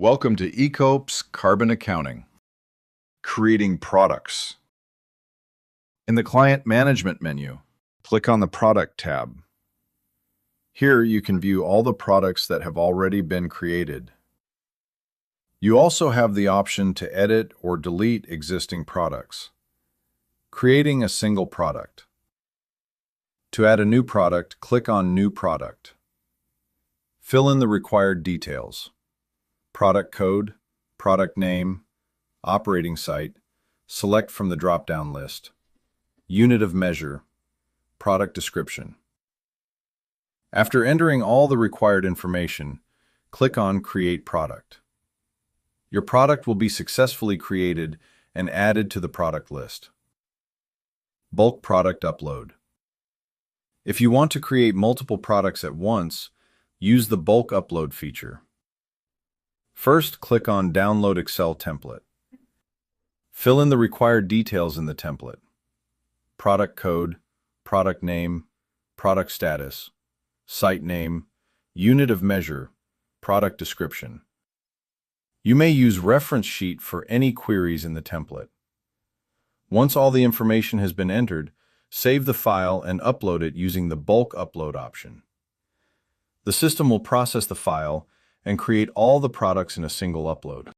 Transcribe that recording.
Welcome to ECOPS Carbon Accounting. Creating products. In the Client Management menu, click on the Product tab. Here you can view all the products that have already been created. You also have the option to edit or delete existing products. Creating a single product. To add a new product, click on New Product. Fill in the required details. Product code, product name, operating site, select from the drop-down list, unit of measure, product description. After entering all the required information, click on Create Product. Your product will be successfully created and added to the product list. Bulk product upload. If you want to create multiple products at once, use the bulk upload feature. First, click on Download Excel template. Fill in the required details in the template. Product code, product name, product status, site name, unit of measure, product description. You may use reference sheet for any queries in the template. Once all the information has been entered, save the file and upload it using the bulk upload option. The system will process the file and create all the products in a single upload.